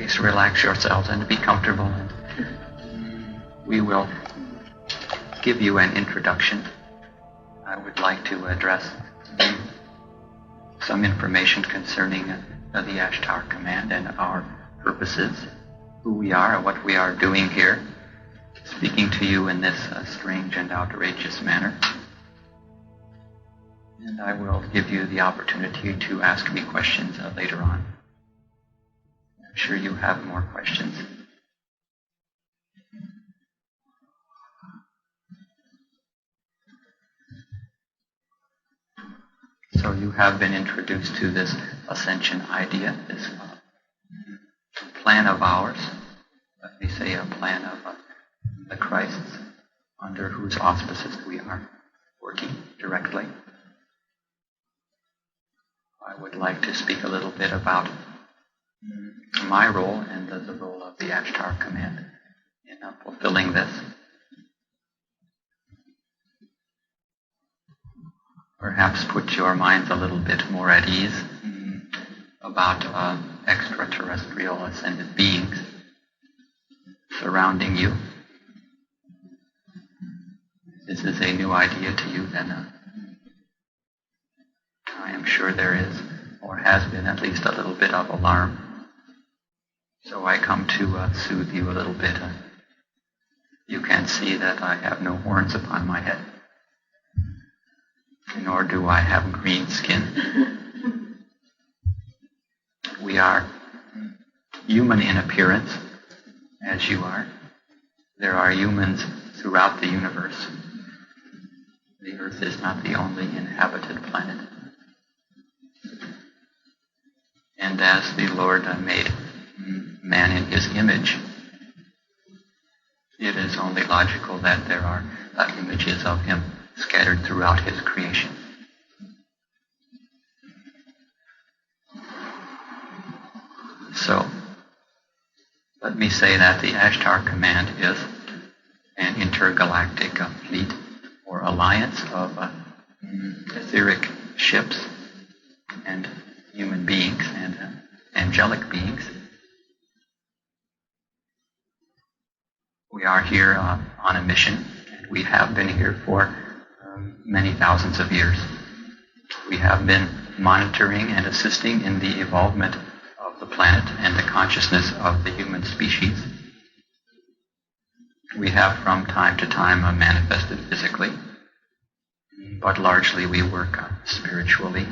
Please relax yourselves and be comfortable, and we will give you an introduction. I would like to address some information concerning the Ashtar Command and our purposes, who we are and what we are doing here, speaking to you in this strange and outrageous manner. And I will give you the opportunity to ask me questions later on. I'm sure you have more questions. So you have been introduced to this Ascension idea, this plan of ours. Let me say a plan of the Christs, under whose auspices we are working directly. I would like to speak a little bit about my role and the role of the Ashtar Command in fulfilling this. Perhaps put your minds a little bit more at ease about extraterrestrial ascended beings surrounding you. If this is a new idea to you, then I am sure there is, or has been, at least a little bit of alarm. So I come to soothe you a little bit. You can see that I have no horns upon my head, nor do I have green skin. We are human in appearance, as you are. There are humans throughout the universe. The Earth is not the only inhabited planet. And as the Lord made man in his image, it is only logical that there are images of him scattered throughout his creation. So, let me say that the Ashtar Command is an intergalactic fleet or alliance of etheric ships and human beings and angelic beings. We are here on a mission, and we have been here for many thousands of years. We have been monitoring and assisting in the evolvement of the planet and the consciousness of the human species. We have from time to time manifested physically, but largely we work spiritually.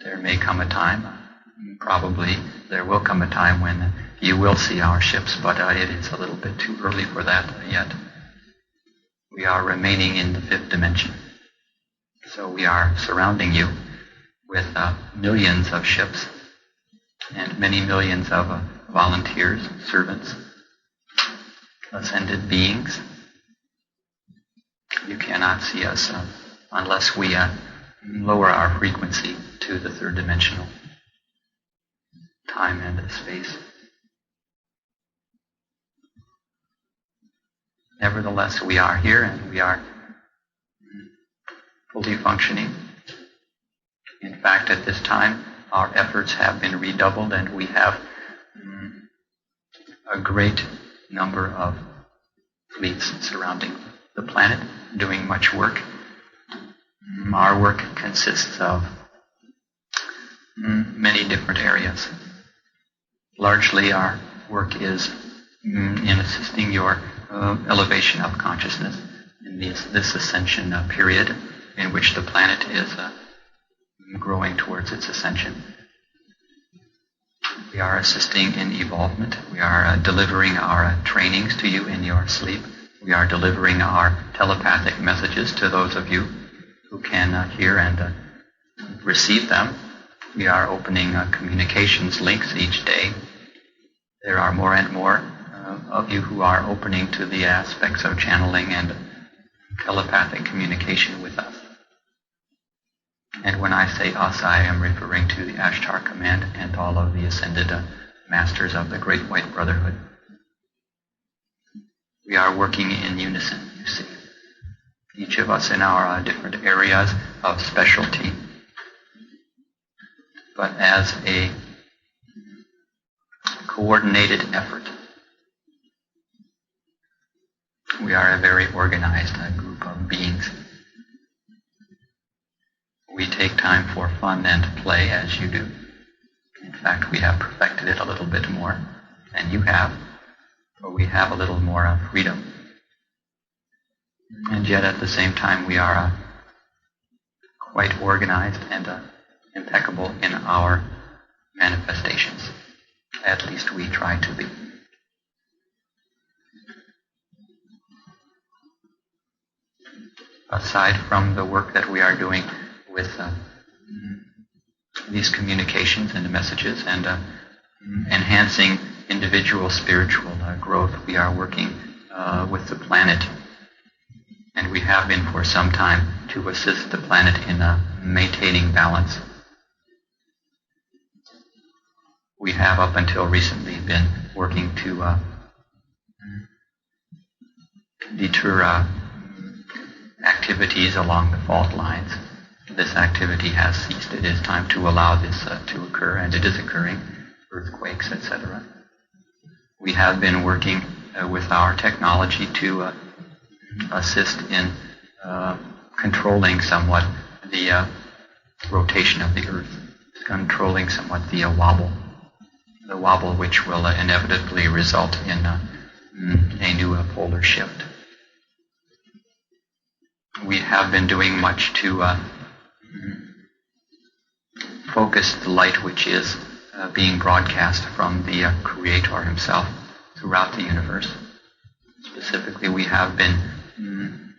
There may come a time, probably there will come a time when you will see our ships, but it is a little bit too early for that yet. We are remaining in the fifth dimension. So we are surrounding you with millions of ships and many millions of volunteers, servants, ascended beings. You cannot see us unless we lower our frequency to the third dimensional time and space. Nevertheless, we are here and we are fully functioning. In fact, at this time, our efforts have been redoubled, and we have a great number of fleets surrounding the planet doing much work. Our work consists of many different areas. Largely, our work is in assisting your elevation of consciousness in this ascension period in which the planet is growing towards its ascension. We are assisting in evolvement. We are delivering our trainings to you in your sleep. We are delivering our telepathic messages to those of you who can hear and receive them. We are opening communications links each day. There are more and more of you who are opening to the aspects of channeling and telepathic communication with us. And when I say us, I am referring to the Ashtar Command and all of the ascended masters of the Great White Brotherhood. We are working in unison, you see. Each of us in our different areas of specialty. But as a coordinated effort. We are a very organized group of beings. We take time for fun and play as you do. In fact, we have perfected it a little bit more than you have, but we have a little more freedom. And yet at the same time we are quite organized and impeccable in our manifestations. At least we try to be. Aside from the work that we are doing with these communications and messages and enhancing individual spiritual growth, we are working with the planet. And we have been for some time to assist the planet in maintaining balance. We have up until recently been working to deter activities along the fault lines. This activity has ceased. It is time to allow this to occur, and it is occurring, earthquakes, etc. We have been working with our technology to assist in controlling somewhat the new of the earth, controlling somewhat the wobble which will inevitably result in a new polar shift. We have been doing much to focus the light which is being broadcast from the Creator himself throughout the universe. Specifically, we have been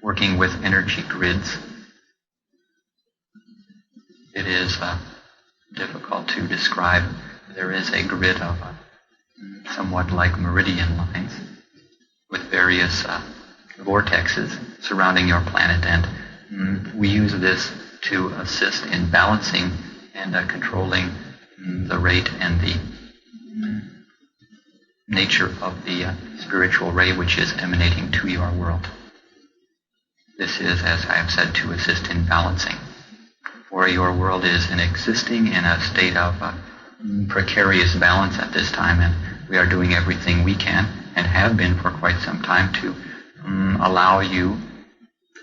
working with energy grids. It is difficult to describe. There is a grid of somewhat like meridian lines with various vortexes surrounding your planet, and we use this to assist in balancing and controlling the rate and the nature of the spiritual ray which is emanating to your world. This is, as I have said, to assist in balancing. For your world is existing in a state of precarious balance at this time, and we are doing everything we can, and have been for quite some time, to allow you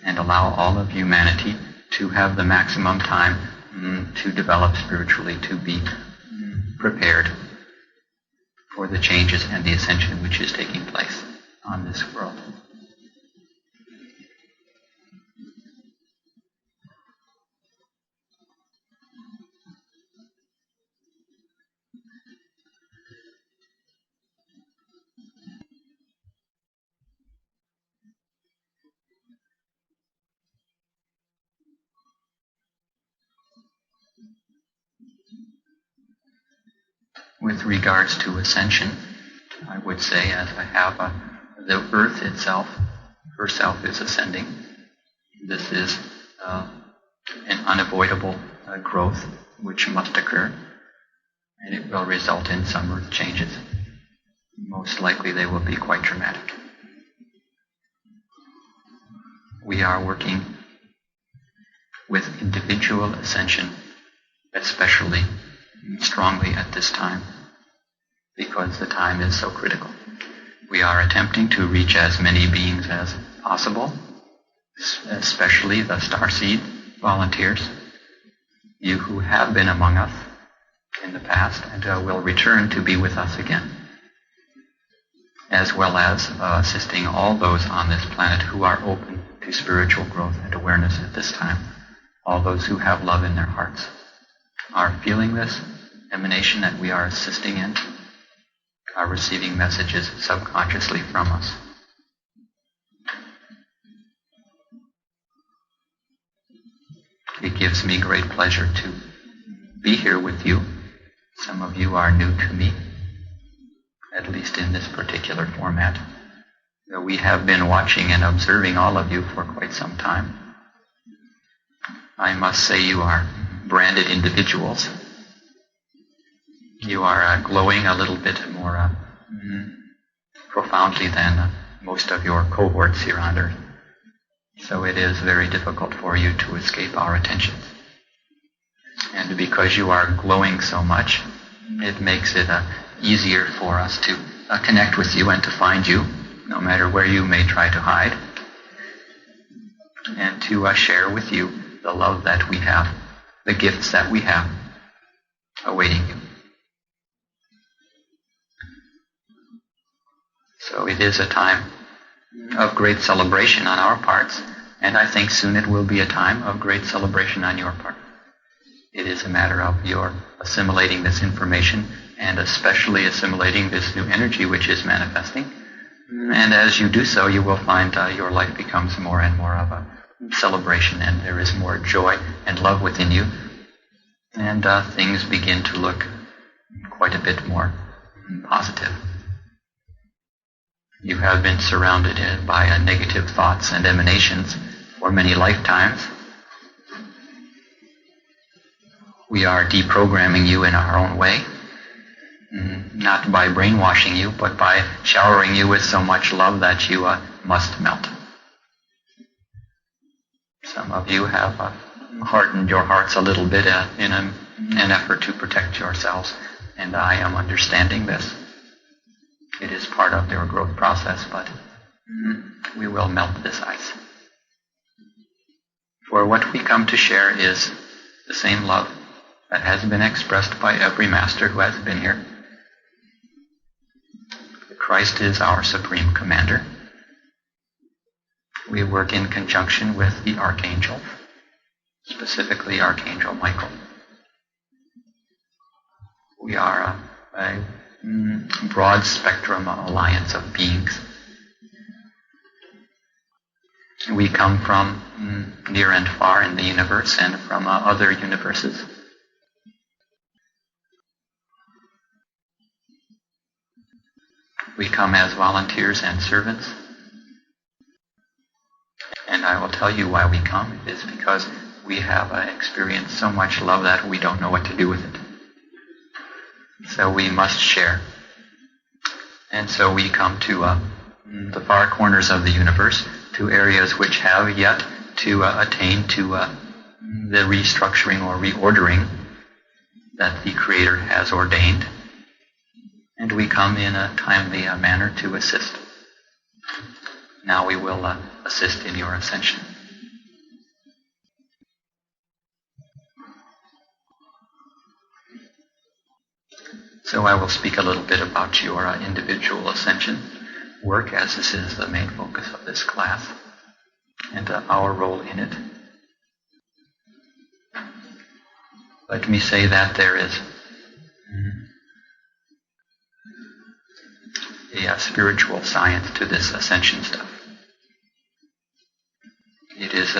and allow all of humanity to have the maximum time to develop spiritually, to be prepared for the changes and the ascension which is taking place on this world. With regards to ascension, I would say, as I have, the earth itself, herself is ascending. This is an unavoidable growth which must occur, and it will result in some earth changes. Most likely they will be quite dramatic. We are working with individual ascension, especially strongly at this time, because the time is so critical. We are attempting to reach as many beings as possible, especially the starseed volunteers, you who have been among us in the past and will return to be with us again, as well as assisting all those on this planet who are open to spiritual growth and awareness at this time. All those who have love in their hearts are feeling this emanation that we are assisting in, are receiving messages subconsciously from us. It gives me great pleasure to be here with you. Some of you are new to me, at least in this particular format. We have been watching and observing all of you for quite some time. I must say you are branded individuals. You are glowing a little bit more profoundly than most of your cohorts here on Earth. So it is very difficult for you to escape our attentions. And because you are glowing so much, it makes it easier for us to connect with you and to find you, no matter where you may try to hide, and to share with you the love that we have, the gifts that we have awaiting you. So it is a time of great celebration on our parts, and I think soon it will be a time of great celebration on your part. It is a matter of your assimilating this information, and especially assimilating this new energy which is manifesting. And as you do so, you will find your life becomes more and more of a celebration, and there is more joy and love within you, and things begin to look quite a bit more positive. You have been surrounded by negative thoughts and emanations for many lifetimes. We are deprogramming you in our own way, not by brainwashing you, but by showering you with so much love that you must melt. Some of you have hardened your hearts a little bit in an effort to protect yourselves, and I am understanding this. It is part of their growth process, but we will melt this ice. For what we come to share is the same love that has been expressed by every master who has been here. Christ is our supreme commander. We work in conjunction with the archangels, specifically Archangel Michael. We are a broad spectrum alliance of beings. We come from near and far in the universe and from other universes. We come as volunteers and servants. And I will tell you why we come. It is because we have experienced so much love that we don't know what to do with it. So we must share. And so we come to the far corners of the universe, to areas which have yet to attain to the restructuring or reordering that the Creator has ordained. And we come in a timely manner to assist. Now we will assist in your ascension. So I will speak a little bit about your individual ascension work, as this is the main focus of this class, and our role in it. Let me say that there is a spiritual science to this ascension stuff. It is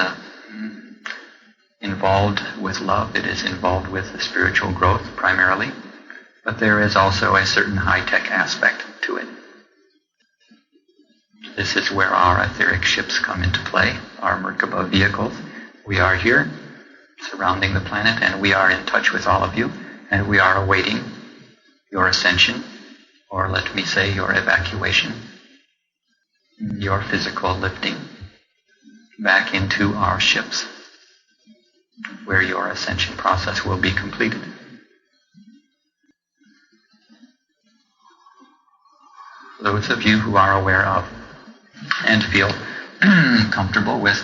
involved with love. It is involved with spiritual growth primarily, but there is also a certain high-tech aspect to it. This is where our etheric ships come into play, our Merkaba vehicles. We are here, surrounding the planet, and we are in touch with all of you, and we are awaiting your ascension, or let me say your evacuation, your physical lifting back into our ships, where your ascension process will be completed. Those of you who are aware of and feel comfortable with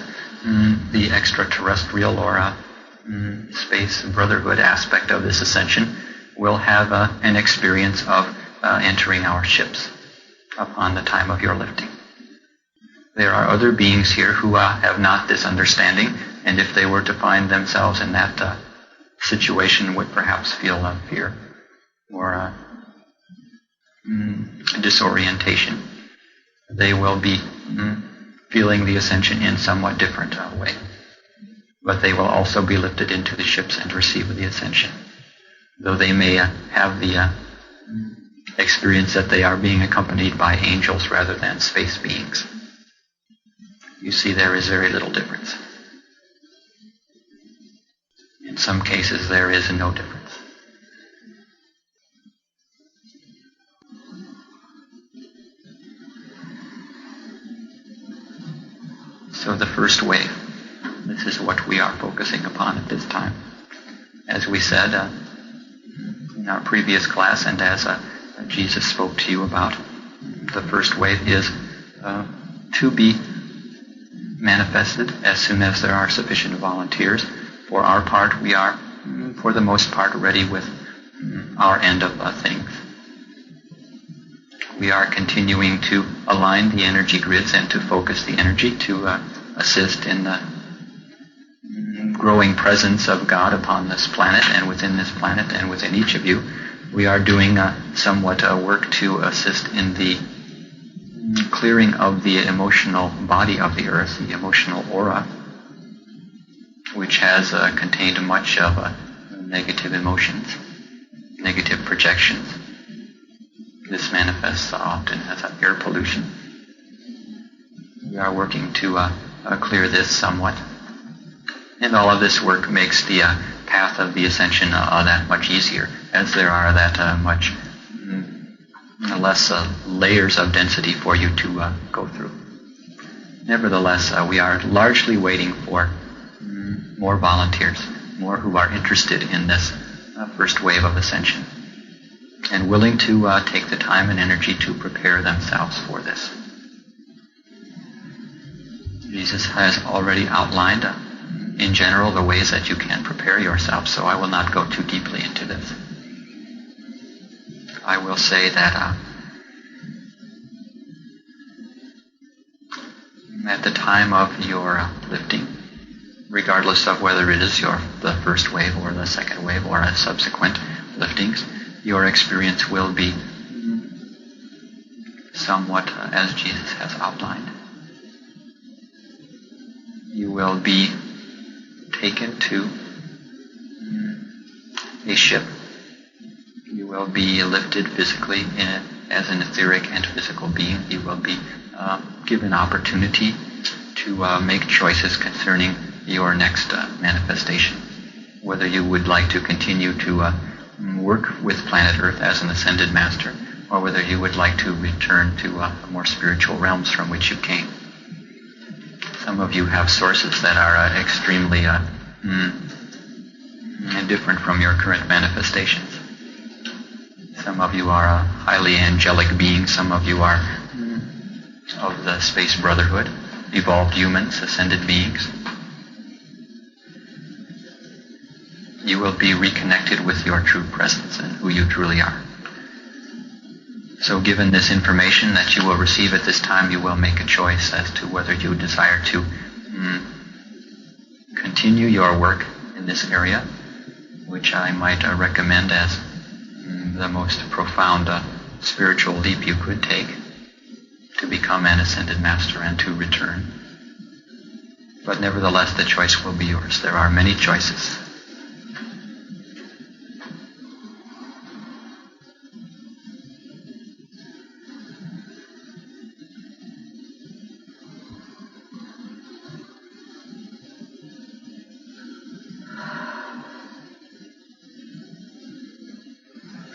the extraterrestrial or space brotherhood aspect of this ascension will have an experience of entering our ships upon the time of your lifting. There are other beings here who have not this understanding, and if they were to find themselves in that situation, would perhaps feel fear or disorientation. They will be feeling the ascension in somewhat different way. But they will also be lifted into the ships and receive the ascension, though they may have the experience that they are being accompanied by angels rather than space beings. You see, there is very little difference. In some cases, there is no difference. So the first wave, this is what we are focusing upon at this time. As we said in our previous class, and as Jesus spoke to you about. The first wave is to be manifested as soon as there are sufficient volunteers. For our part, we are, for the most part, ready with our end of things. We are continuing to align the energy grids and to focus the energy to assist in the growing presence of God upon this planet and within this planet and within each of you. We are doing somewhat work to assist in the clearing of the emotional body of the earth, the emotional aura, which has contained much of negative emotions, negative projections. This manifests often as air pollution. We are working to clear this somewhat. And all of this work makes the path of the ascension that much easier, as there are that much less layers of density for you to go through. Nevertheless, we are largely waiting for more volunteers, more who are interested in this first wave of ascension, and willing to take the time and energy to prepare themselves for this. Jesus has already outlined in general the ways that you can prepare yourself, so I will not go too deeply into this. I will say that at the time of your lifting, regardless of whether it is the first wave or the second wave or a subsequent liftings, your experience will be somewhat as Jesus has outlined. You will be taken to a ship. You will be lifted physically as an etheric and physical being. You will be given opportunity to make choices concerning your next manifestation. Whether you would like to continue to work with planet Earth as an ascended master, or whether you would like to return to more spiritual realms from which you came. Some of you have sources that are extremely different from your current manifestations. Some of you are highly angelic beings. Some of you are of the space brotherhood, evolved humans, ascended beings. You will be reconnected with your true presence and who you truly are. So given this information that you will receive at this time, you will make a choice as to whether you desire to continue your work in this area, which I might recommend as the most profound spiritual leap you could take to become an ascended master and to return. But nevertheless, the choice will be yours. There are many choices.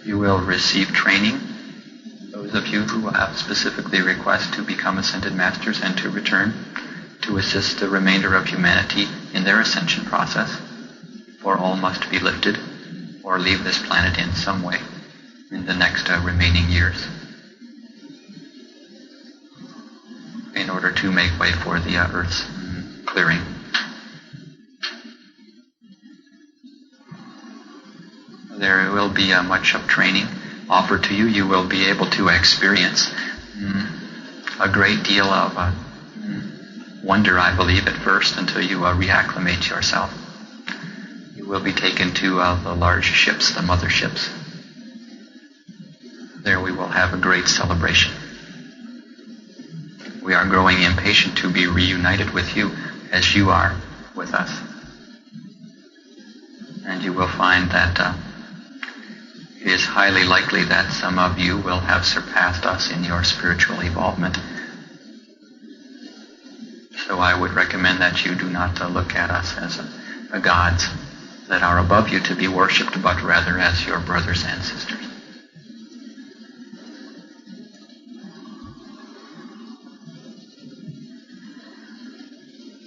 You will receive training. Those of you who have specifically request to become ascended masters and to return to assist the remainder of humanity in their ascension process, for all must be lifted or leave this planet in some way in the next remaining years in order to make way for the Earth's clearing. There will be much of training offered to you. You will be able to experience a great deal of wonder, I believe, at first until you reacclimate yourself. You will be taken to the large ships, the motherships. There we will have a great celebration. We are growing impatient to be reunited with you as you are with us. And you will find that it is highly likely that some of you will have surpassed us in your spiritual evolvement. So I would recommend that you do not look at us as gods that are above you to be worshipped, but rather as your brothers and sisters.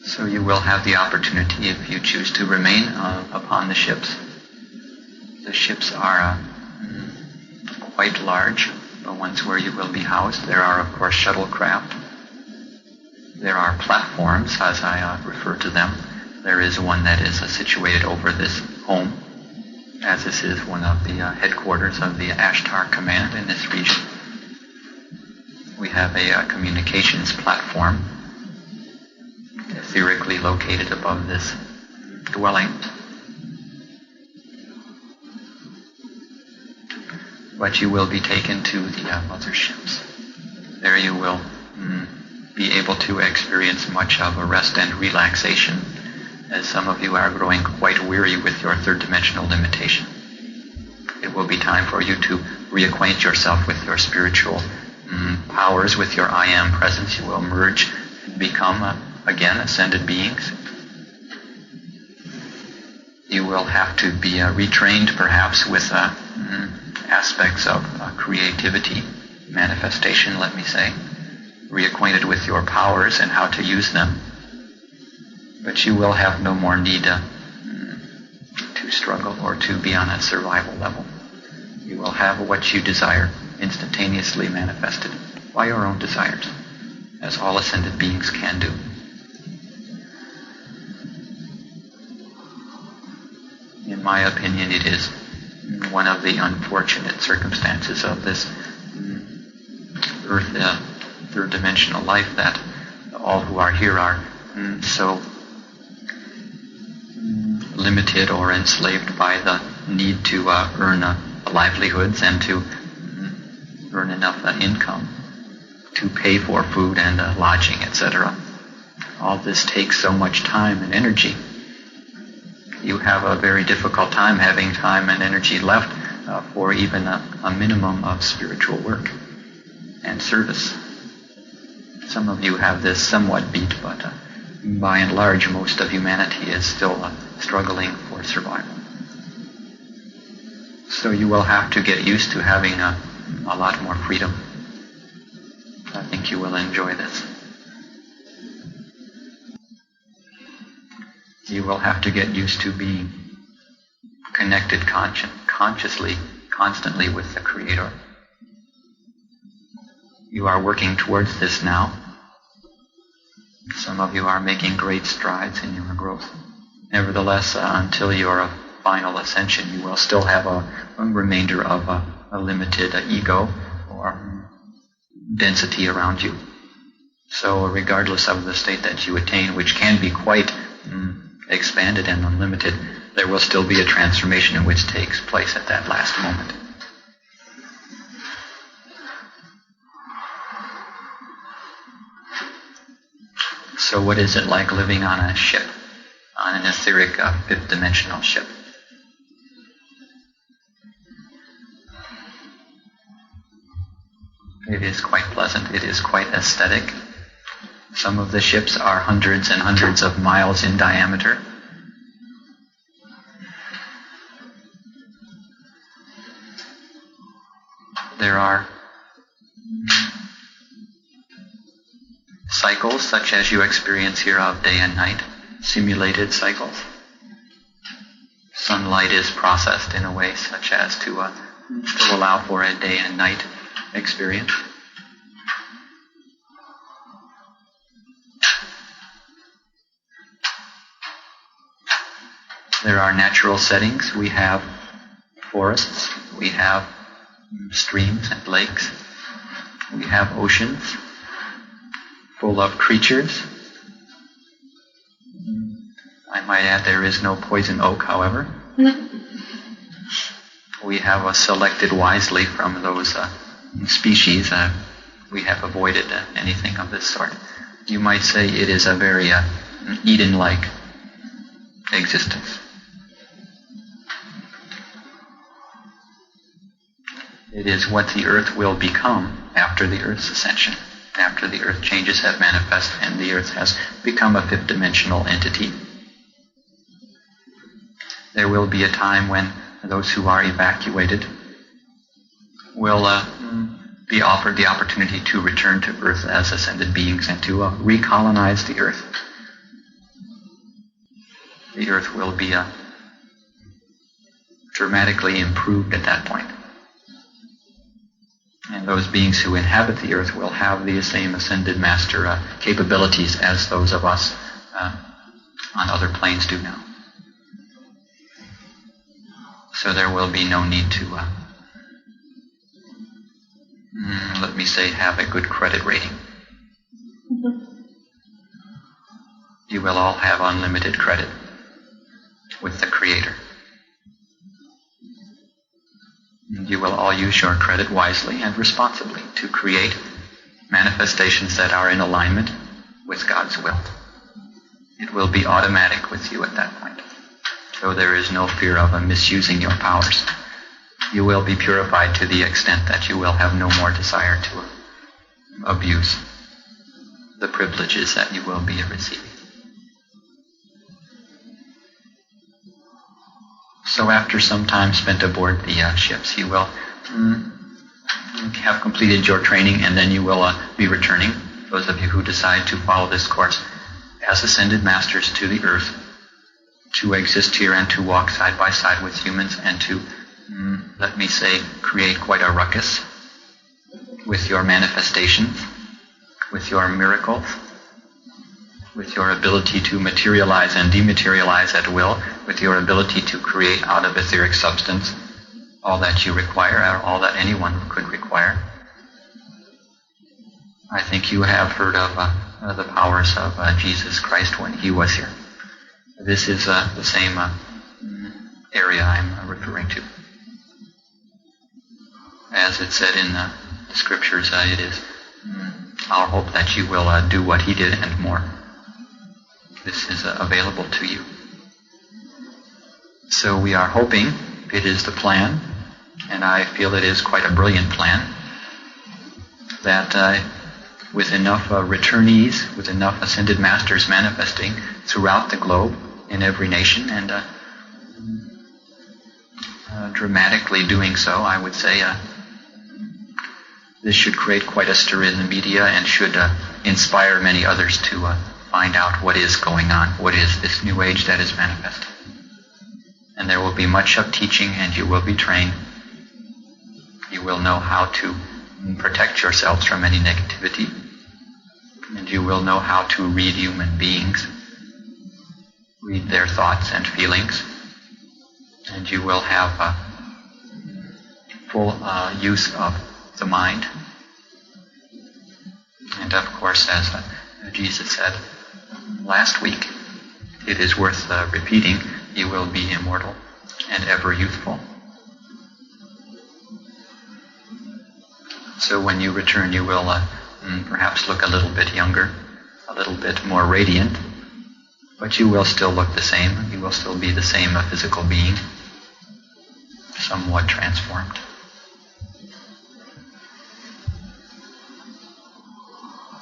So you will have the opportunity, if you choose to remain upon the ships. The ships are quite large, the ones where you will be housed. There are, of course, shuttlecraft. There are platforms, as I refer to them. There is one that is situated over this home, as this is one of the headquarters of the Ashtar Command in this region. We have a communications platform etherically located above this dwelling. But you will be taken to the motherships. There you will be able to experience much of a rest and relaxation, as some of you are growing quite weary with your third-dimensional limitation. It will be time for you to reacquaint yourself with your spiritual powers, with your I Am presence. You will merge and become, again, ascended beings. You will have to be retrained, perhaps, with aspects of creativity, manifestation, let me say, reacquainted with your powers and how to use them. But you will have no more need to struggle or to be on a survival level. You will have what you desire instantaneously manifested by your own desires, as all ascended beings can do. In my opinion, it is one of the unfortunate circumstances of this earth, third-dimensional life, that all who are here are so limited or enslaved by the need to earn livelihoods and to earn enough income to pay for food and lodging, etc. All this takes so much time and energy. You have a very difficult time having time and energy left for even a minimum of spiritual work and service. Some of you have this somewhat beat, but by and large, most of humanity is still struggling for survival. So you will have to get used to having a lot more freedom. I think you will enjoy this. You will have to get used to being connected consciously, constantly with the Creator. You are working towards this now. Some of you are making great strides in your growth. Nevertheless, until your final ascension, you will still have a remainder of a limited ego or density around you. So regardless of the state that you attain, which can be quite expanded and unlimited, there will still be a transformation in which takes place at that last moment. So what is it like living on a ship, on an etheric fifth-dimensional ship? It is quite pleasant. It is quite aesthetic. Some of the ships are hundreds and hundreds of miles in diameter. There are cycles such as you experience here of day and night, simulated cycles. Sunlight is processed in a way such as to allow for a day and night experience. There are natural settings. We have forests, we have streams and lakes, we have oceans full of creatures. I might add there is no poison oak, however. We have selected wisely from those species. We have avoided anything of this sort. You might say it is a very Eden-like existence. It is what the earth will become after the earth's ascension, after the earth changes have manifested and the earth has become a fifth-dimensional entity. There will be a time when those who are evacuated will be offered the opportunity to return to earth as ascended beings and to recolonize the earth. The earth will be dramatically improved at that point. And those beings who inhabit the earth will have the same ascended master capabilities as those of us on other planes do now. So there will be no need to, let me say, have a good credit rating. You will all have unlimited credit with the Creator. You will all use your credit wisely and responsibly to create manifestations that are in alignment with God's will. It will be automatic with you at that point. So there is no fear of misusing your powers. You will be purified to the extent that you will have no more desire to abuse the privileges that you will be receiving. So after some time spent aboard the ships, you will have completed your training, and then you will be returning, those of you who decide to follow this course, as ascended masters to the earth, to exist here and to walk side by side with humans and to, let me say, create quite a ruckus with your manifestations, with your miracles, with your ability to materialize and dematerialize at will, with your ability to create out of etheric substance all that you require, or all that anyone could require. I think you have heard of the powers of Jesus Christ when he was here. This is the same area I'm referring to. As it said in the scriptures, it is our hope that you will do what he did and more. This is available to you. So we are hoping, it is the plan, and I feel it is quite a brilliant plan, that with enough returnees, with enough ascended masters manifesting throughout the globe, in every nation, and dramatically doing so, I would say, this should create quite a stir in the media and should inspire many others to find out what is going on, what is this new age that is manifesting. And there will be much of teaching, and you will be trained. You will know how to protect yourselves from any negativity, and you will know how to read human beings, read their thoughts and feelings, and you will have full use of the mind. And of course, as Jesus said last week, it is worth repeating, you will be immortal and ever youthful. So when you return, you will perhaps look a little bit younger, a little bit more radiant, but you will still look the same. You will still be the same physical being, somewhat transformed.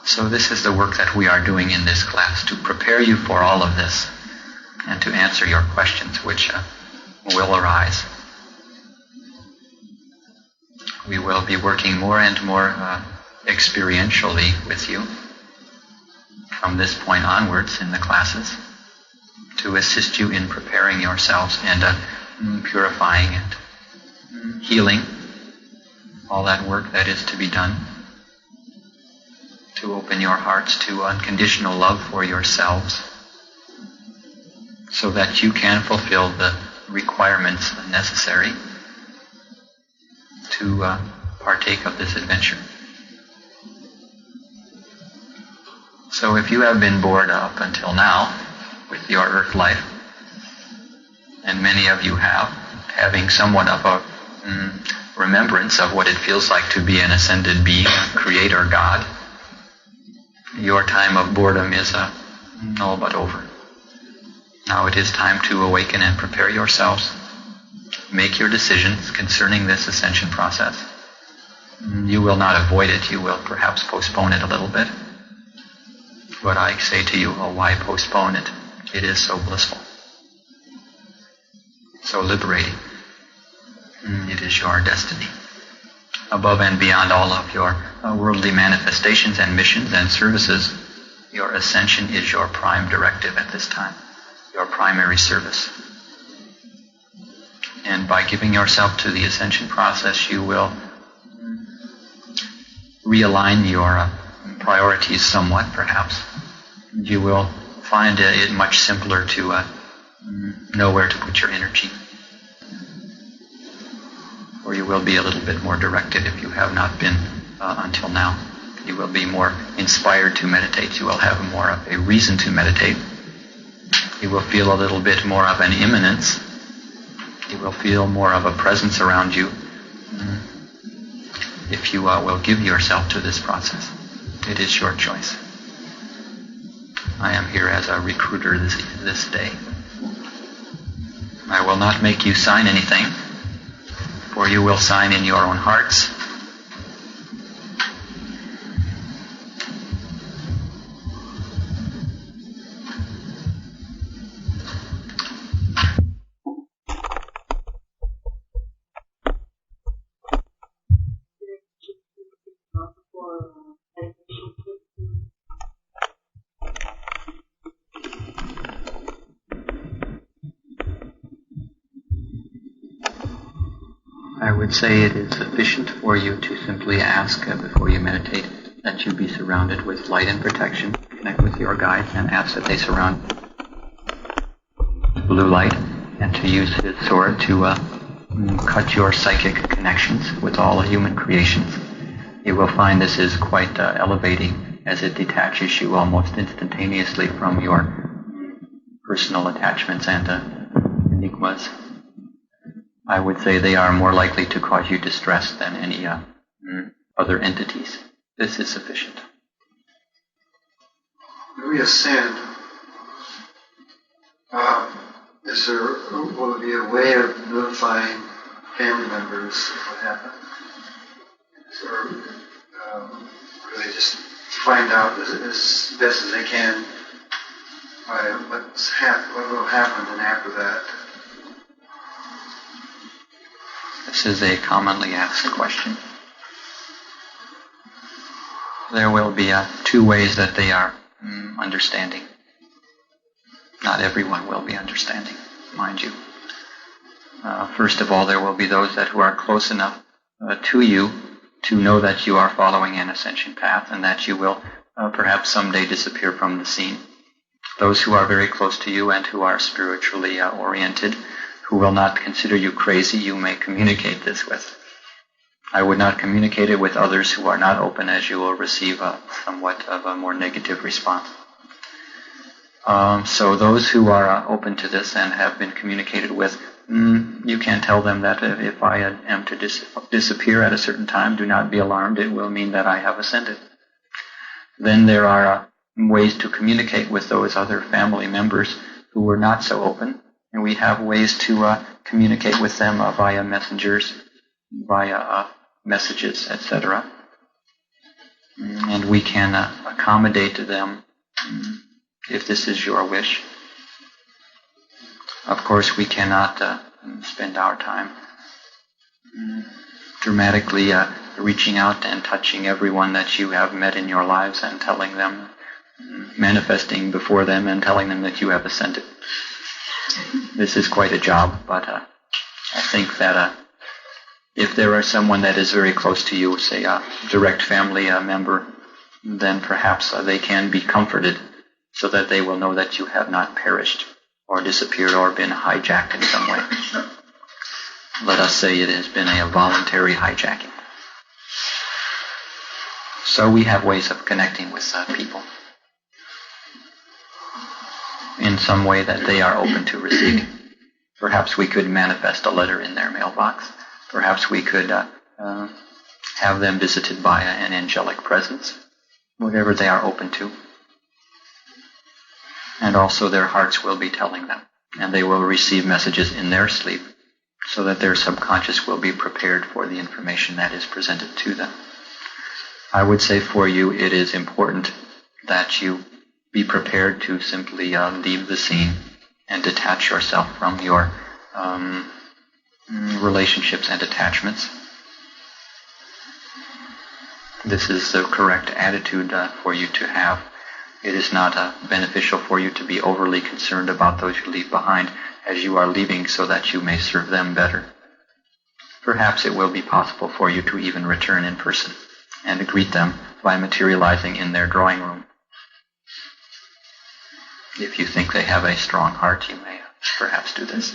So this is the work that we are doing in this class, to prepare you for all of this and to answer your questions which will arise. We will be working more and more experientially with you from this point onwards in the classes to assist you in preparing yourselves and purifying and healing all that work that is to be done, to open your hearts to unconditional love for yourselves so that you can fulfill the requirements necessary to partake of this adventure. So if you have been bored up until now with your earth life, and many of you have, having somewhat of a remembrance of what it feels like to be an ascended being, creator God, your time of boredom is all but over. Now it is time to awaken and prepare yourselves. Make your decisions concerning this ascension process. You will not avoid it. You will perhaps postpone it a little bit. But I say to you, why postpone it? It is so blissful, so liberating. It is your destiny. Above and beyond all of your worldly manifestations and missions and services, your ascension is your prime directive at this time, your primary service. And by giving yourself to the ascension process, you will realign your priorities somewhat, perhaps. You will find it much simpler to know where to put your energy. Or you will be a little bit more directed if you have not been until now. You will be more inspired to meditate. You will have more of a reason to meditate. You will feel a little bit more of an immanence. You will feel more of a presence around you if you will give yourself to this process. It is your choice. I am here as a recruiter this day. I will not make you sign anything, for you will sign in your own hearts. I would say it is sufficient for you to simply ask before you meditate that you be surrounded with light and protection. Connect with your guide and ask that they surround blue light, and to use his sword to cut your psychic connections with all human creations. You will find this is quite elevating, as it detaches you almost instantaneously from your personal attachments and enigmas. I would say they are more likely to cause you distress than any other entities. This is sufficient. When we ascend, will there be a way of notifying family members what happened? Or will they just find out as best as they can what will happen, and after that? This is a commonly asked question. There will be two ways that they are understanding. Not everyone will be understanding, mind you. First of all, there will be those who are close enough to you to know that you are following an ascension path and that you will perhaps someday disappear from the scene. Those who are very close to you and who are spiritually oriented, who will not consider you crazy, you may communicate this with. I would not communicate it with others who are not open, as you will receive somewhat of a more negative response. So those who are open to this and have been communicated with, you can tell them that if I am to disappear at a certain time, do not be alarmed, it will mean that I have ascended. Then there are ways to communicate with those other family members who were not so open. And we have ways to communicate with them via messengers, via messages, etc. And we can accommodate them if this is your wish. Of course, we cannot spend our time dramatically reaching out and touching everyone that you have met in your lives and telling them, manifesting before them and telling them that you have ascended. This is quite a job, but I think that if there is someone that is very close to you, say a direct family member, then perhaps they can be comforted so that they will know that you have not perished or disappeared or been hijacked in some way. Let us say it has been a voluntary hijacking. So we have ways of connecting with people in some way that they are open to receiving. Perhaps we could manifest a letter in their mailbox. Perhaps we could have them visited by an angelic presence, whatever they are open to. And also their hearts will be telling them, and they will receive messages in their sleep so that their subconscious will be prepared for the information that is presented to them. I would say for you it is important that you be prepared to simply leave the scene and detach yourself from your relationships and attachments. This is the correct attitude for you to have. It is not beneficial for you to be overly concerned about those you leave behind as you are leaving so that you may serve them better. Perhaps it will be possible for you to even return in person and greet them by materializing in their drawing room. If you think they have a strong heart, you may perhaps do this.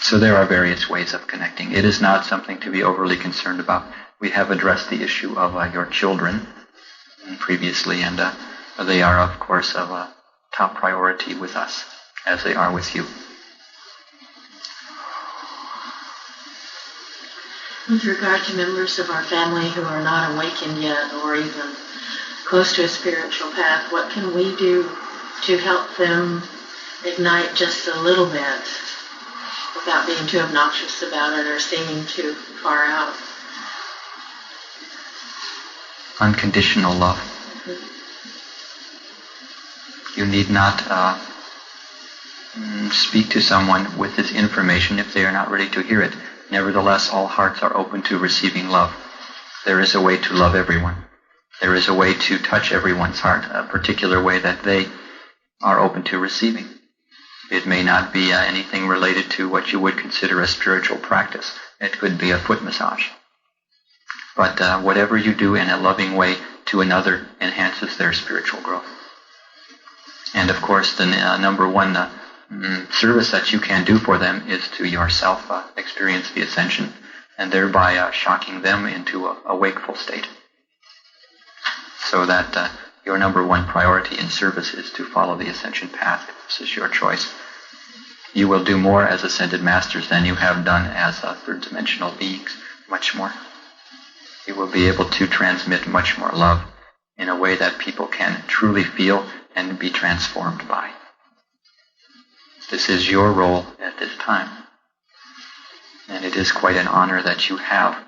So there are various ways of connecting. It is not something to be overly concerned about. We have addressed the issue of your children previously, and they are, of course, of top priority with us, as they are with you. With regard to members of our family who are not awakened yet or even close to a spiritual path, what can we do to help them ignite just a little bit without being too obnoxious about it or seeming too far out? Unconditional love. You need not speak to someone with this information if they are not ready to hear it. Nevertheless, all hearts are open to receiving love. There is a way to love everyone. There is a way to touch everyone's heart, a particular way that they are open to receiving. It may not be anything related to what you would consider a spiritual practice. It could be a foot massage. But whatever you do in a loving way to another enhances their spiritual growth. And of course, the number one service that you can do for them is to yourself experience the ascension, and thereby shocking them into a wakeful state. So that your number one priority in service is to follow the ascension path. This is your choice. You will do more as ascended masters than you have done as third dimensional beings, much more. You will be able to transmit much more love in a way that people can truly feel and be transformed by. This is your role at this time. And it is quite an honor that you have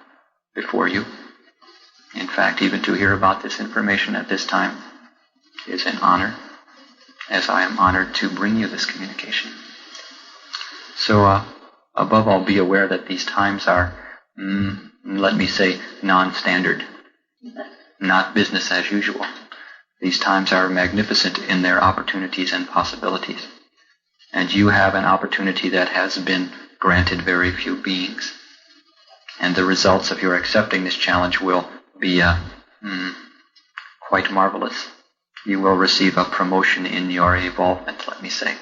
before you. In fact, even to hear about this information at this time is an honor, as I am honored to bring you this communication. So, above all, be aware that these times are, let me say, non-standard, not business as usual. These times are magnificent in their opportunities and possibilities. And you have an opportunity that has been granted very few beings. And the results of your accepting this challenge will be quite marvelous. You will receive a promotion in your evolvement, let me say.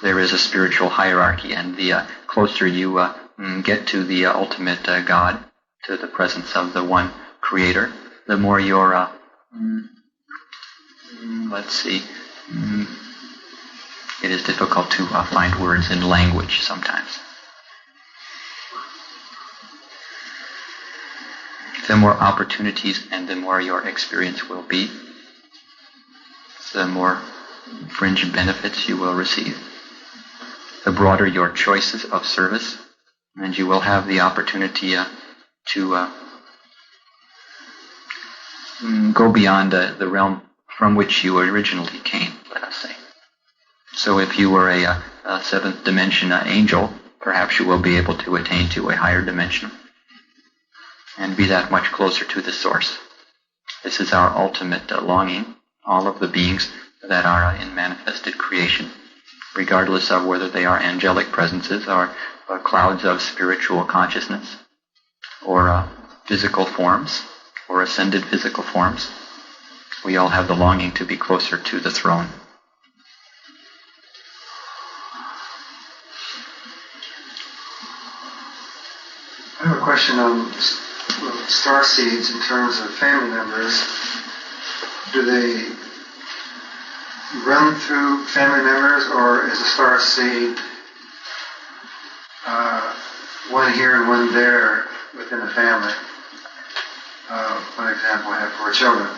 There is a spiritual hierarchy, and the closer you get to the ultimate God, to the presence of the one Creator, the more your, it is difficult to find words in language sometimes. The more opportunities and the more your experience will be, the more fringe benefits you will receive. The broader your choices of service, and you will have the opportunity to go beyond the realm from which you originally came, let us say. So if you were a seventh dimension angel, perhaps you will be able to attain to a higher dimension and be that much closer to the source. This is our ultimate longing, all of the beings that are in manifested creation, regardless of whether they are angelic presences or clouds of spiritual consciousness or physical forms or ascended physical forms. We all have the longing to be closer to the throne. I have a question on star seeds in terms of family members. Do they run through family members, or is a star seed one here and one there within a family? One example, I have 4 children.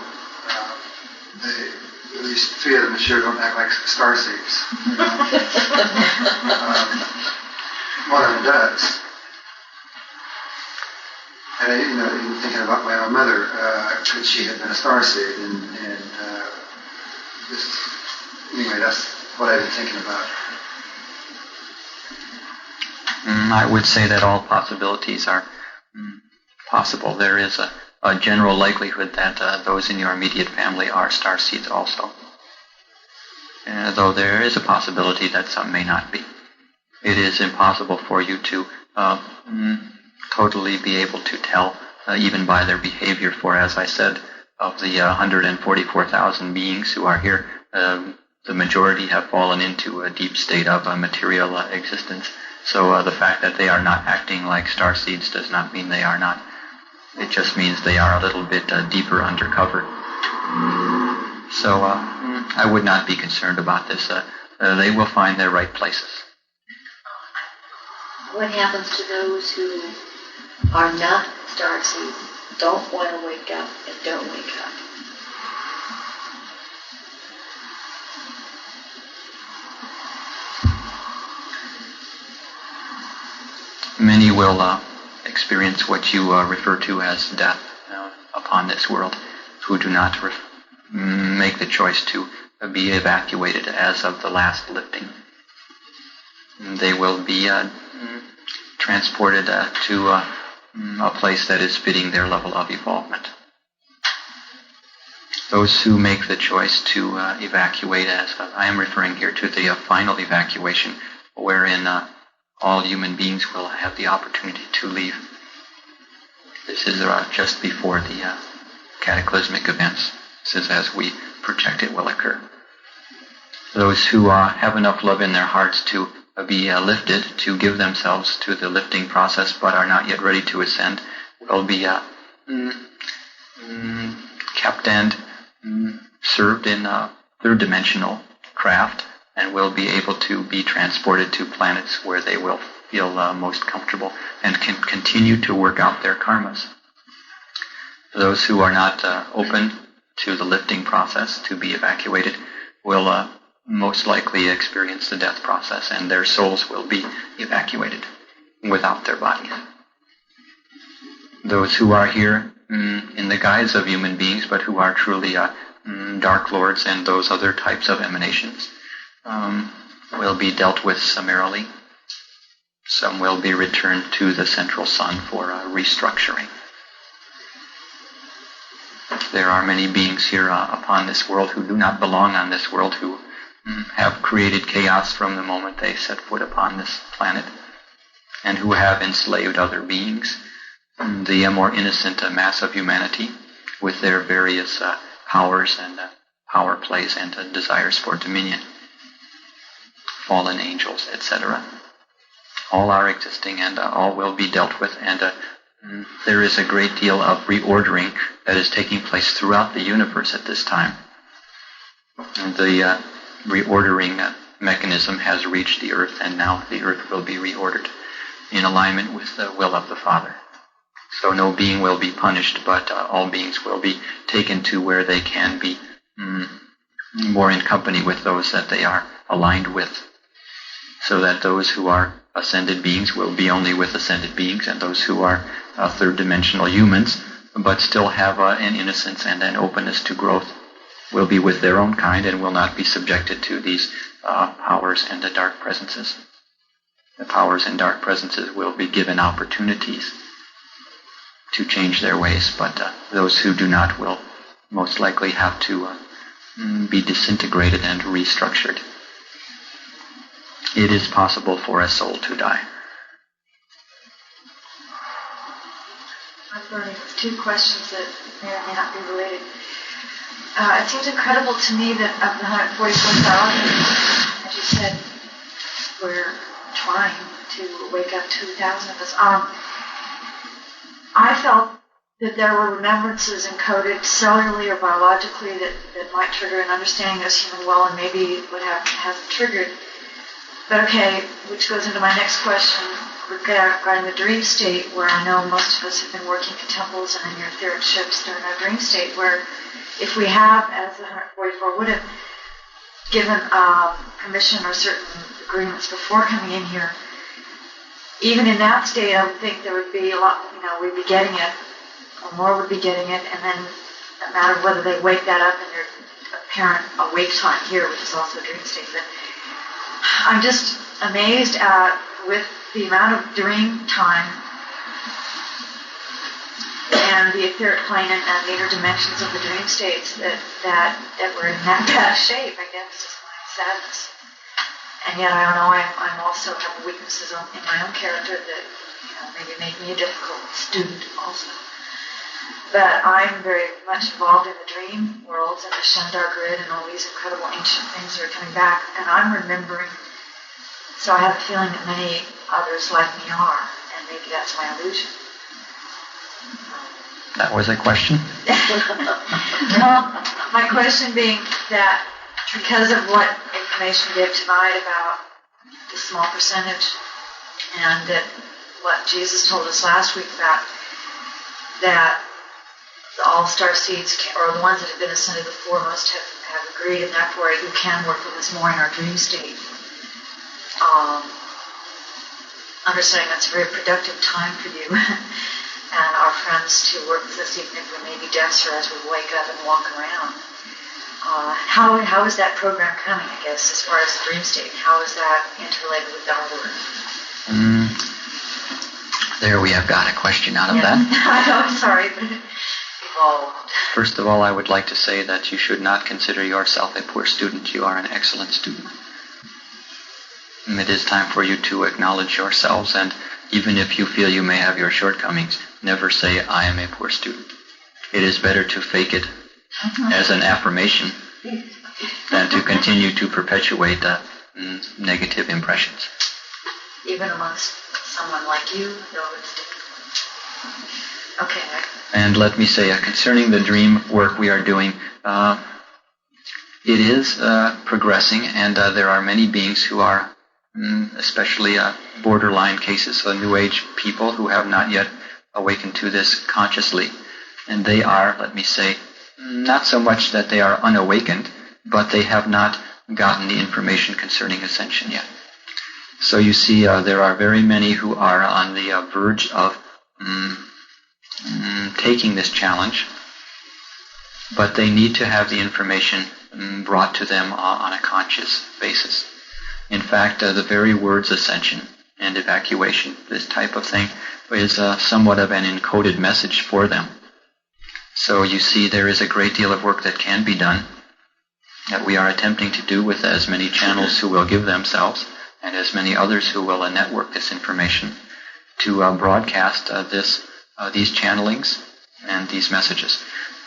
At least 3 of them sure don't act like star seeds. One of them does. And even thinking about my own mother, could she have been a star seed? And anyway, that's what I've been thinking about. I would say that all possibilities are possible. There is a general likelihood that those in your immediate family are star seeds also. Though there is a possibility that some may not be. It is impossible for you to totally be able to tell, even by their behavior, for as I said, of the 144,000 beings who are here, the majority have fallen into a deep state of material existence. So the fact that they are not acting like starseeds does not mean they are not. It just means they are a little bit deeper undercover. So I would not be concerned about this. They will find their right places. What happens to those who are not starseeds, don't want to wake up, and don't wake up? Many will experience what you refer to as death upon this world, who do not make the choice to be evacuated as of the last lifting. They will be transported to a place that is fitting their level of evolvement. Those who make the choice to evacuate, as I am referring here to the final evacuation, wherein all human beings will have the opportunity to leave. This is just before the cataclysmic events. This is as we project it will occur. Those who have enough love in their hearts to be lifted, to give themselves to the lifting process, but are not yet ready to ascend, will be kept and served in third-dimensional craft, and will be able to be transported to planets where they will feel most comfortable and can continue to work out their karmas. Those who are not open to the lifting process, to be evacuated, will most likely experience the death process, and their souls will be evacuated without their bodies. Those who are here in the guise of human beings, but who are truly Dark Lords and those other types of emanations, will be dealt with summarily. Some will be returned to the central sun for restructuring. There are many beings here upon this world who do not belong on this world, who have created chaos from the moment they set foot upon this planet, and who have enslaved other beings, the more innocent mass of humanity, with their various powers and power plays and desires for dominion. Fallen angels, etc. All are existing, and all will be dealt with, and there is a great deal of reordering that is taking place throughout the universe at this time. And the reordering mechanism has reached the earth, and now the earth will be reordered in alignment with the will of the Father. So no being will be punished, but all beings will be taken to where they can be more in company with those that they are aligned with, so that those who are ascended beings will be only with ascended beings, and those who are third-dimensional humans, but still have an innocence and an openness to growth, will be with their own kind and will not be subjected to these powers and the dark presences. The powers and dark presences will be given opportunities to change their ways, but those who do not will most likely have to be disintegrated and restructured. It is possible for a soul to die. I'm learning two questions that may or may not be related. It seems incredible to me that of the 144,000, as you said, we're trying to wake up 2,000 of us. I felt that there were remembrances encoded cellularly or biologically that might trigger an understanding of human will, and maybe would have triggered. But okay, which goes into my next question regarding the dream state, where I know most of us have been working in temples and in your etheric ships during our dream state, where if we have, as the 144 would have, given permission or certain agreements before coming in here, even in that state, I would think there would be a lot, we'd be getting it, or more would be getting it, and then a matter of whether they wake that up in their apparent awake time here, which is also a dream state. But I'm just amazed at, with the amount of dream time and the etheric plane and the inner dimensions of the dream states, that we're in that bad shape. I guess it's just my sadness. And yet I don't know, I'm also have weaknesses in my own character that maybe make me a difficult student also. But I'm very much involved in the dream worlds and the Sanander grid and all these incredible ancient things that are coming back. And I'm remembering, so I have a feeling that many others like me are, and maybe that's my illusion. That was a question? Well, my question being that because of what information you gave tonight about the small percentage, and that what Jesus told us last week about that the all-star seeds, or the ones that have been ascended before, most have agreed, and therefore you can work with us more in our dream state. Understanding that's a very productive time for you and our friends to work with us, even if we may be denser as we wake up and walk around. How is that program coming, I guess, as far as the dream state? How is that interrelated with our work? There we have got a question out of that. I know, I'm sorry, but evolved. First of all, I would like to say that you should not consider yourself a poor student. You are an excellent student. It is time for you to acknowledge yourselves, and even if you feel you may have your shortcomings, never say, I am a poor student. It is better to fake it as an affirmation than to continue to perpetuate negative impressions. Even amongst someone like you, though it's difficult. Okay. And let me say, concerning the dream work we are doing, it is progressing, and there are many beings who are, especially borderline cases, New Age people who have not yet awakened to this consciously. And they are, let me say, not so much that they are unawakened, but they have not gotten the information concerning ascension yet. So you see, there are very many who are on the verge of taking this challenge, but they need to have the information brought to them on a conscious basis. In fact, the very words ascension and evacuation, this type of thing, is somewhat of an encoded message for them. So you see, there is a great deal of work that can be done, that we are attempting to do with as many channels who will give themselves, and as many others who will network this information, to broadcast these channelings and these messages.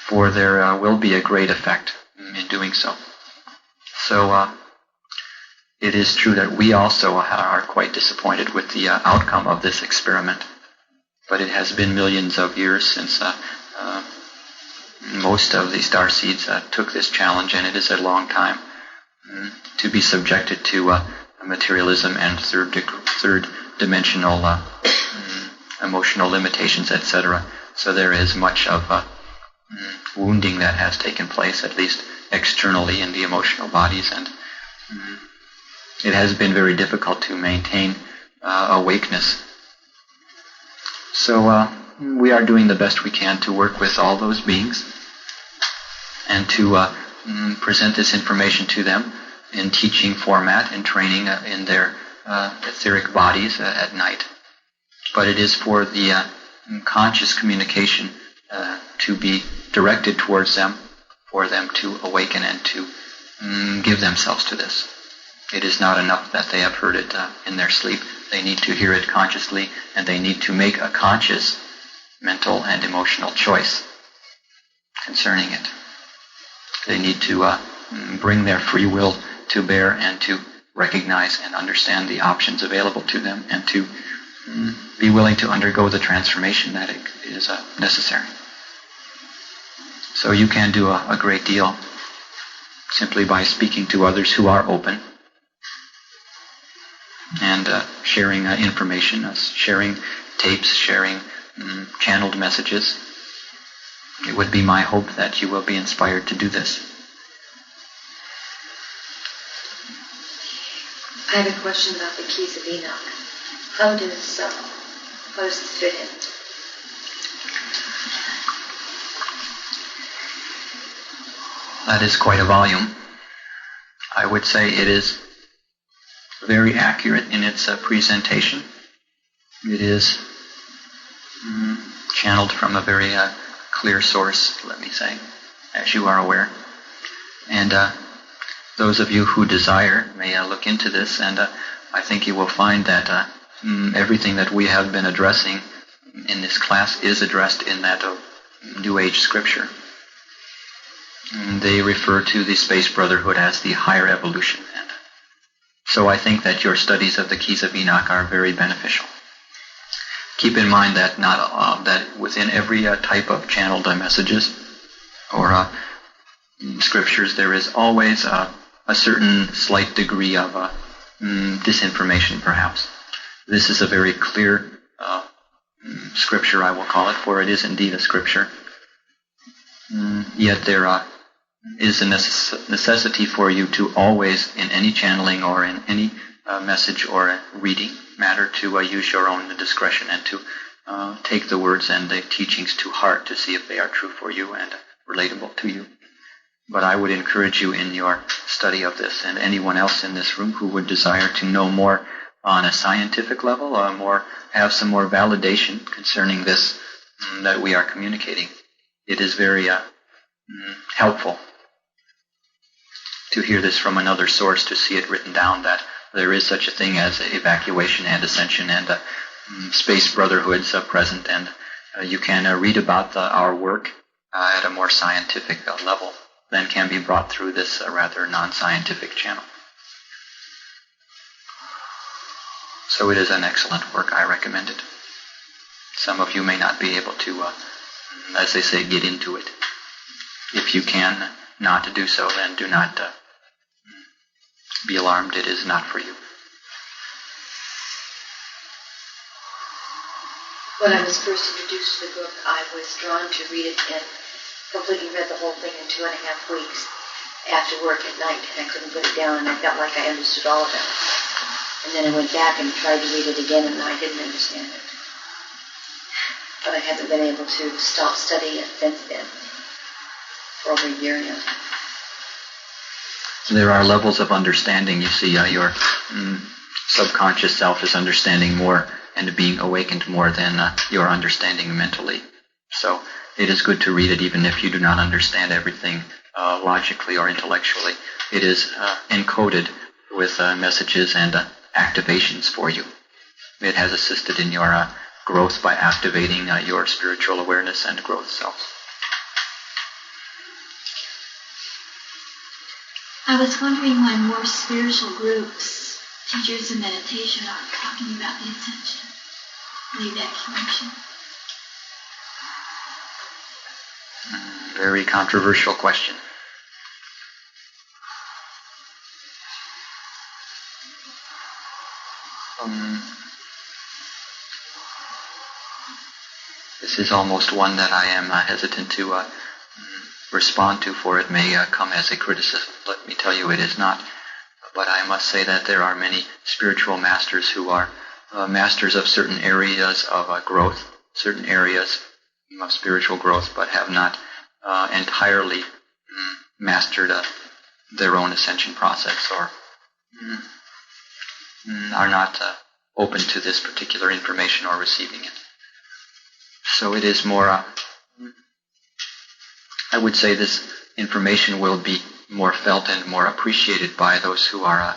For there will be a great effect in doing so. So it is true that we also are quite disappointed with the outcome of this experiment. But it has been millions of years since most of the starseeds took this challenge, and it is a long time to be subjected to materialism and third-dimensional emotional limitations, etc. So there is much of wounding that has taken place, at least externally in the emotional bodies, and it has been very difficult to maintain awakeness. So we are doing the best we can to work with all those beings and to present this information to them in teaching format and training in their etheric bodies at night. But it is for the conscious communication to be directed towards them, for them to awaken and to give themselves to this. It is not enough that they have heard it in their sleep. They need to hear it consciously, and they need to make a conscious mental and emotional choice concerning it. They need to bring their free will to bear and to recognize and understand the options available to them, and to be willing to undergo the transformation that is necessary. So you can do a great deal simply by speaking to others who are open and sharing information, sharing tapes, sharing channeled messages. It would be my hope that you will be inspired to do this. I have a question about the keys of Enoch. How does this fit in? That is quite a volume. I would say it is very accurate in its presentation. It is channeled from a very clear source, let me say, as you are aware. And those of you who desire may look into this, and I think you will find that everything that we have been addressing in this class is addressed in that New Age scripture. They refer to the Space Brotherhood as the higher evolution. And so I think that your studies of the Keys of Enoch are very beneficial. Keep in mind that that within every type of channeled messages or scriptures, there is always a certain slight degree of disinformation, perhaps. This is a very clear scripture, I will call it, for it is indeed a scripture. Yet there is a necessity for you to always, in any channeling or in any message or reading matter, to use your own discretion and to take the words and the teachings to heart to see if they are true for you and relatable to you. But I would encourage you in your study of this, and anyone else in this room who would desire to know more on a scientific level, have some more validation concerning this that we are communicating. It is very helpful to hear this from another source, to see it written down that there is such a thing as evacuation and ascension and space brotherhoods present, and you can read about our work at a more scientific level than can be brought through this rather non-scientific channel. So it is an excellent work. I recommend it. Some of you may not be able to, as they say, get into it. If you can not do so, then do not be alarmed. It is not for you. When I was first introduced to the book, I was drawn to read it and completely read the whole thing in 2.5 weeks after work at night, and I couldn't put it down, and I felt like I understood all of it. And then I went back and tried to read it again, and I didn't understand it. But I haven't been able to stop studying it since then, for over a year now. There are levels of understanding. You see, your subconscious self is understanding more and being awakened more than your understanding mentally. So it is good to read it even if you do not understand everything logically or intellectually. It is encoded with messages and activations for you. It has assisted in your growth by activating your spiritual awareness and growth self. I was wondering why more spiritual groups, teachers of meditation, aren't talking about the ascension, the evacuation. Very controversial question. This is almost one that I am hesitant to respond to, for it may come as a criticism. Let me tell you, it is not. But I must say that there are many spiritual masters who are masters of certain areas of growth, certain areas of spiritual growth, but have not entirely mastered their own ascension process, or are not open to this particular information or receiving it. So it is more, I would say this information will be more felt and more appreciated by those who are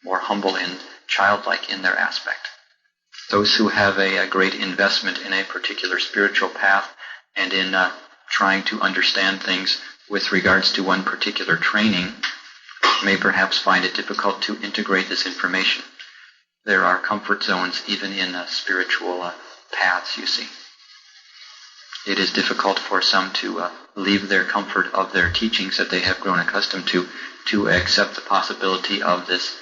more humble and childlike in their aspect. Those who have a great investment in a particular spiritual path and in trying to understand things with regards to one particular training may perhaps find it difficult to integrate this information. There are comfort zones even in spiritual paths, you see. It is difficult for some to leave their comfort of their teachings that they have grown accustomed to accept the possibility of this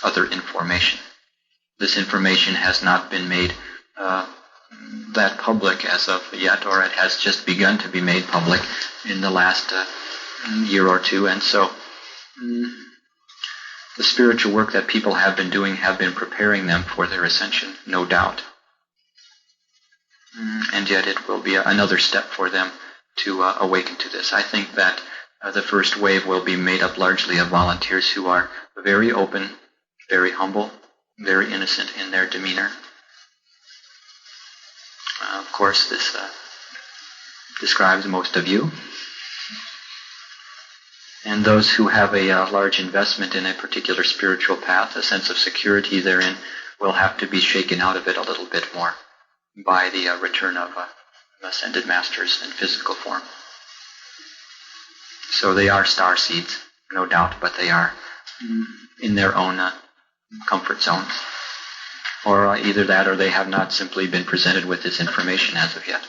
other information. This information has not been made that public as of yet, or it has just begun to be made public in the last year or two, and so the spiritual work that people have been doing have been preparing them for their ascension, no doubt. And yet it will be another step for them to awaken to this. I think that the first wave will be made up largely of volunteers who are very open, very humble, very innocent in their demeanor. Of course, this describes most of you. And those who have a large investment in a particular spiritual path, a sense of security therein, will have to be shaken out of it a little bit more by the return of ascended masters in physical form. So they are star seeds, no doubt, but they are in their own comfort zones. Or either that or they have not simply been presented with this information as of yet,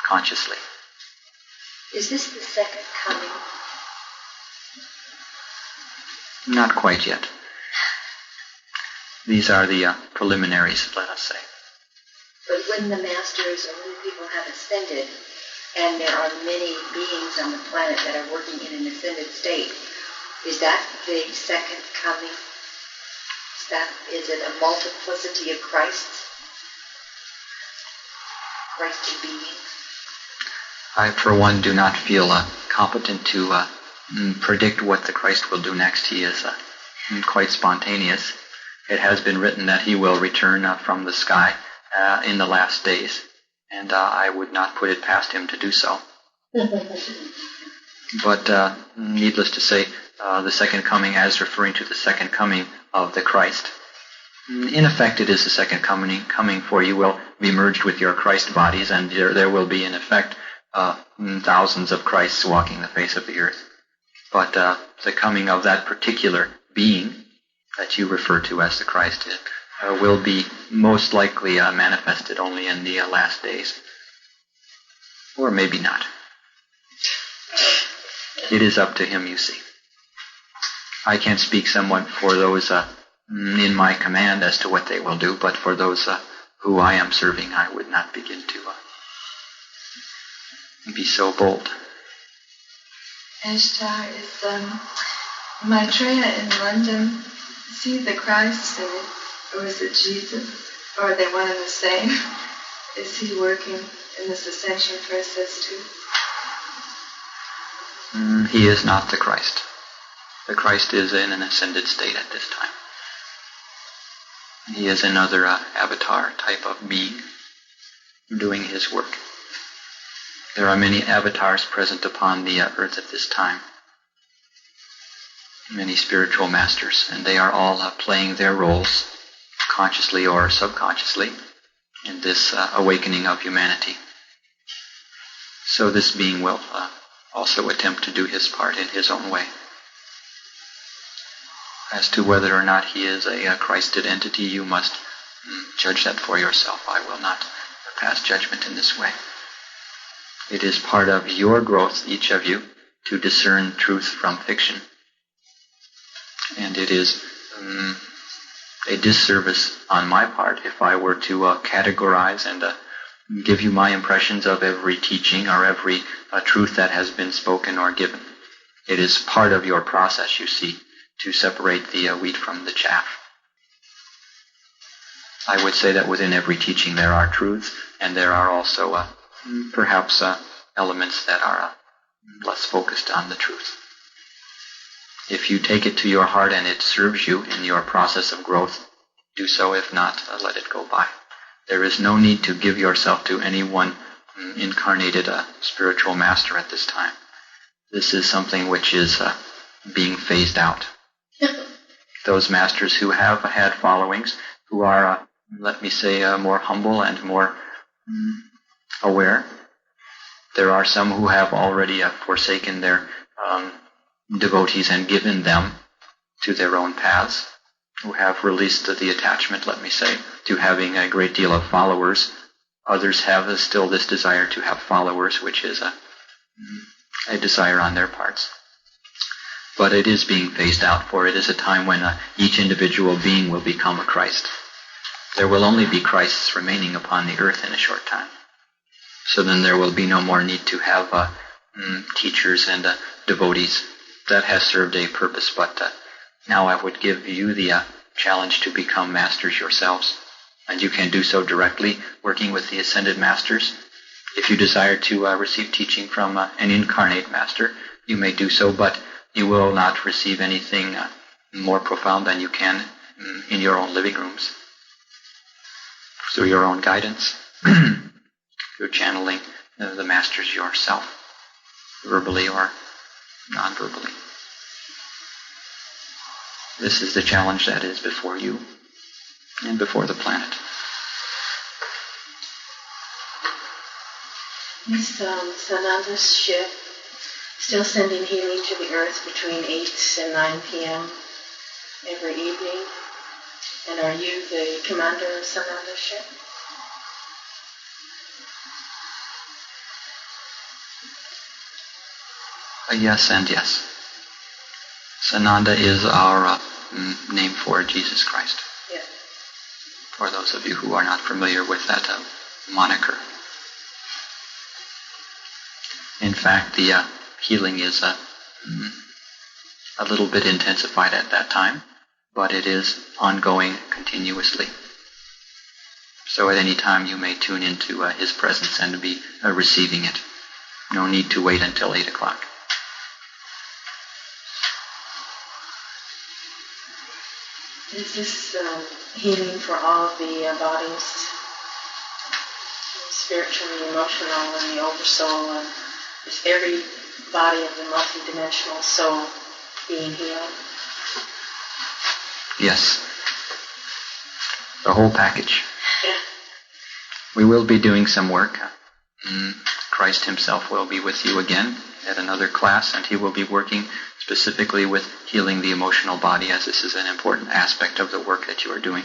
consciously. Is this the second coming? Not quite yet. These are the preliminaries, let us say. But when the masters or when people have ascended, and there are many beings on the planet that are working in an ascended state, is that the second coming? Is it a multiplicity of Christs? Christed beings? I, for one, do not feel competent to predict what the Christ will do next. He is quite spontaneous. It has been written that he will return from the sky in the last days, and I would not put it past him to do so. But needless to say, the second coming as referring to the second coming of the Christ. In effect, it is the second coming, for you will be merged with your Christ bodies, and there will be, in effect, thousands of Christs walking the face of the earth. But the coming of that particular being that you refer to as the Christ will be most likely manifested only in the last days. Or maybe not. It is up to him, you see. I can speak somewhat for those in my command as to what they will do, but for those who I am serving, I would not begin to be so bold. Ashtar, is Maitreya in London, is he the Christ, or is it Jesus? Or are they one and the same? Is he working in this ascension process too? He is not the Christ. The Christ is in an ascended state at this time. He is another avatar type of being doing his work. There are many avatars present upon the earth at this time. Many spiritual masters, and they are all playing their roles, consciously or subconsciously, in this awakening of humanity. So this being will also attempt to do his part in his own way. As to whether or not he is a Christed entity, you must judge that for yourself. I will not pass judgment in this way. It is part of your growth, each of you, to discern truth from fiction. And it is a disservice on my part if I were to categorize and give you my impressions of every teaching or every truth that has been spoken or given. It is part of your process, you see, to separate the wheat from the chaff. I would say that within every teaching there are truths, and there are also perhaps elements that are less focused on the truth. If you take it to your heart and it serves you in your process of growth, do so. If not, let it go by. There is no need to give yourself to any one incarnated spiritual master at this time. This is something which is being phased out. Those masters who have had followings, who are, let me say, more humble and more aware. There are some who have already forsaken their devotees and given them to their own paths, who have released the attachment, let me say, to having a great deal of followers. Others have still this desire to have followers, which is a desire on their parts. But it is being phased out, for it is a time when each individual being will become a Christ. There will only be Christs remaining upon the earth in a short time. So then there will be no more need to have teachers and devotees. That has served a purpose, but now I would give you the challenge to become masters yourselves. And you can do so directly, working with the ascended masters. If you desire to receive teaching from an incarnate master, you may do so, but you will not receive anything more profound than you can in your own living rooms. Through your own guidance, through channeling the masters yourself, verbally or non-verbally. This is the challenge that is before you and before the planet. Is Sanander's ship still sending healing to the earth between 8 and 9 p.m. every evening? And are you the commander of Sanander's ship? Yes and yes. Sananda is our name for Jesus Christ. Yeah. For those of you who are not familiar with that moniker. In fact, the healing is a little bit intensified at that time, but it is ongoing continuously. So at any time you may tune into his presence and be receiving it. No need to wait until 8 o'clock. Is this healing for all of the bodies, spiritual, the emotional, and the oversoul? And is every body of the multidimensional soul being healed? Yes. The whole package. We will be doing some work. Christ himself will be with you again at another class, and he will be working specifically with healing the emotional body, as this is an important aspect of the work that you are doing.